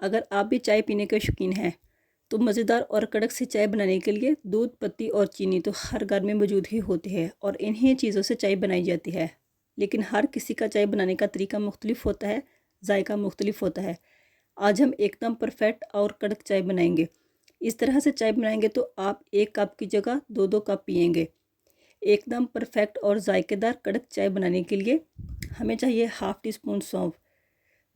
अगर आप भी चाय पीने के शौकीन हैं तो मज़ेदार और कड़क सी चाय बनाने के लिए दूध, पत्ती और चीनी तो हर घर में मौजूद ही होती है और इन्हीं चीज़ों से चाय बनाई जाती है। लेकिन हर किसी का चाय बनाने का तरीका मुख्तलिफ होता है, जायका मुख्तलिफ होता है। आज हम एकदम परफेक्ट और कड़क चाय बनाएंगे। इस तरह से चाय बनाएंगे तो आप 1 कप की जगह 2-2 कप पिएंगे। एकदम परफेक्ट और जायकेदार कड़क चाय बनाने के लिए हमें चाहिए हाफ़ टी स्पून सौंफ,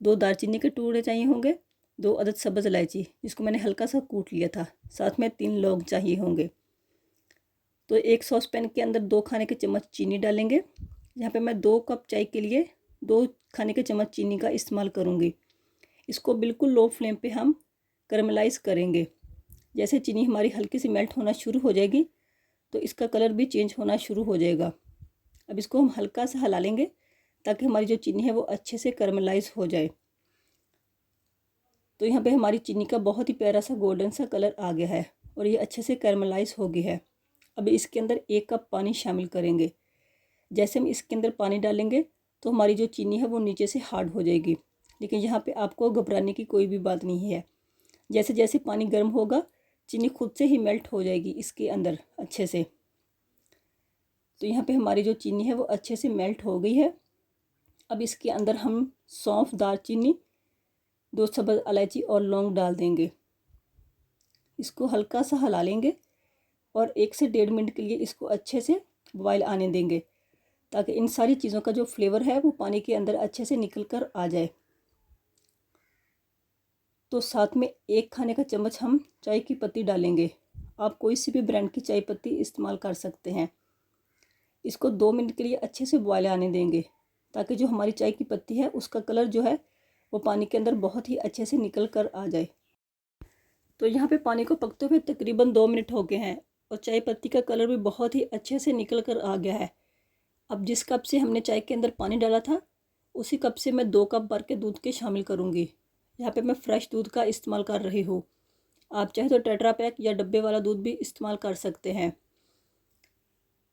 2 दालचीनी के टुकड़े चाहिए होंगे, 2 अदद सब्ज़ इलायची जिसको मैंने हल्का सा कूट लिया था, साथ में 3 लौंग चाहिए होंगे। तो एक सॉस पैन के अंदर 2 खाने के चम्मच चीनी डालेंगे। यहाँ पे मैं 2 कप चाय के लिए 2 खाने के चम्मच चीनी का इस्तेमाल करूँगी। इसको बिल्कुल लो फ्लेम पे हम कैरमलाइज़ करेंगे। जैसे चीनी हमारी हल्की सी मेल्ट होना शुरू हो जाएगी तो इसका कलर भी चेंज होना शुरू हो जाएगा। अब इसको हम हल्का सा हिला लेंगे ताकि हमारी जो चीनी है वो अच्छे से कैरमलाइज़ हो जाए। तो यहाँ पे हमारी चीनी का बहुत ही प्यारा सा गोल्डन सा कलर आ गया है और ये अच्छे से कैरमलाइज़ हो गई है। अब इसके अंदर 1 कप पानी शामिल करेंगे। जैसे हम इसके अंदर पानी डालेंगे तो हमारी जो चीनी है वो नीचे से हार्ड हो जाएगी, लेकिन यहाँ पे आपको घबराने की कोई भी बात नहीं है। जैसे जैसे पानी गर्म होगा चीनी खुद से ही मेल्ट हो जाएगी इसके अंदर अच्छे से। तो यहाँ पे हमारी जो चीनी है वो अच्छे से मेल्ट हो गई है। अब इसके अंदर हम सौंफ, दालचीनी, 2 सब्ज़ इलायची और लौंग डाल देंगे। इसको हल्का सा हिला लेंगे और 1 से 1.5 मिनट के लिए इसको अच्छे से बॉयल आने देंगे ताकि इन सारी चीज़ों का जो फ्लेवर है वो पानी के अंदर अच्छे से निकल कर आ जाए। तो साथ में 1 खाने का चम्मच हम चाय की पत्ती डालेंगे। आप कोई सी भी ब्रांड की चाय पत्ती इस्तेमाल कर सकते हैं। इसको 2 मिनट के लिए अच्छे से बॉयल आने देंगे ताकि जो हमारी चाय की पत्ती है उसका कलर जो है वो पानी के अंदर बहुत ही अच्छे से निकल कर आ जाए। तो यहाँ पे पानी को पकते हुए तकरीबन 2 मिनट हो गए हैं और चाय पत्ती का कलर भी बहुत ही अच्छे से निकल कर आ गया है। अब जिस कप से हमने चाय के अंदर पानी डाला था उसी कप से मैं 2 कप भर के दूध के शामिल करूँगी। यहाँ पे मैं फ़्रेश दूध का इस्तेमाल कर रही हूँ। आप चाहे तो टेट्रा पैक या डब्बे वाला दूध भी इस्तेमाल कर सकते हैं।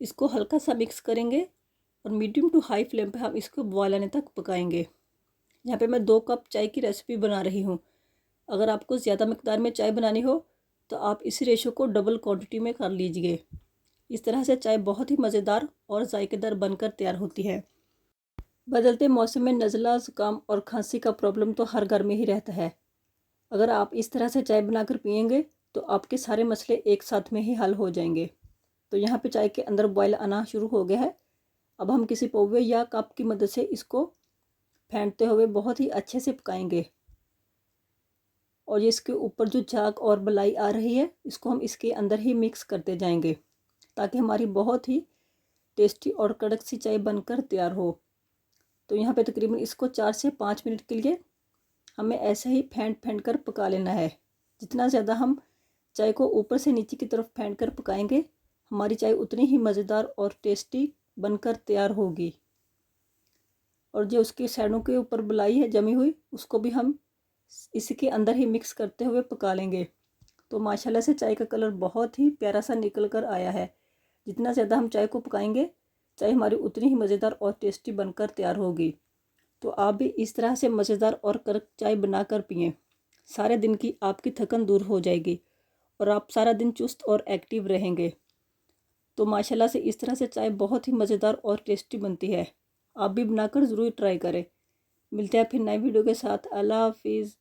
इसको हल्का सा मिक्स करेंगे और मीडियम टू हाई फ्लेम पे हम इसको बॉयल आने तक पकाएंगे। यहाँ पे मैं 2 कप चाय की रेसिपी बना रही हूँ। अगर आपको ज़्यादा मिकदार में चाय बनानी हो तो आप इस रेशो को डबल क्वांटिटी में कर लीजिए। इस तरह से चाय बहुत ही मज़ेदार और जायकेदार बनकर तैयार होती है। बदलते मौसम में नज़ला, ज़ुकाम और खांसी का प्रॉब्लम तो हर घर में ही रहता है। अगर आप इस तरह से चाय बनाकर पिएंगे तो आपके सारे मसले एक साथ में ही हल हो जाएंगे। तो यहाँ पे चाय के अंदर बॉयल आना शुरू हो गया है। अब हम किसी पौवे या कप की मदद से इसको फेंटते हुए बहुत ही अच्छे से पकाएंगे और ये इसके ऊपर जो झाग और बलाई आ रही है इसको हम इसके अंदर ही मिक्स करते जाएंगे ताकि हमारी बहुत ही टेस्टी और कड़क सी चाय बनकर तैयार हो। तो यहाँ पे तकरीबन इसको 4 से 5 मिनट के लिए हमें ऐसे ही फेंट कर पका लेना है। जितना ज़्यादा हम चाय को ऊपर से नीचे की तरफ फेंट कर पकाएंगे हमारी चाय उतनी ही मज़ेदार और टेस्टी बनकर तैयार होगी। और जो उसके साइडों के ऊपर बलाई है जमी हुई उसको भी हम इसके अंदर ही मिक्स करते हुए पका लेंगे। तो माशाल्लाह से चाय का कलर बहुत ही प्यारा सा निकल कर आया है। जितना ज़्यादा हम चाय को पकाएंगे चाय हमारी उतनी ही मज़ेदार और टेस्टी बनकर तैयार होगी। तो आप भी इस तरह से मज़ेदार और कड़क चाय बनाकर पिएं। सारे दिन की आपकी थकन दूर हो जाएगी और आप सारा दिन चुस्त और एक्टिव रहेंगे। तो माशाल्लाह से इस तरह से चाय बहुत ही मज़ेदार और टेस्टी बनती है। आप भी बनाकर ज़रूर ट्राई करें। मिलते हैं फिर नए वीडियो के साथ। अल्लाह हाफिज़।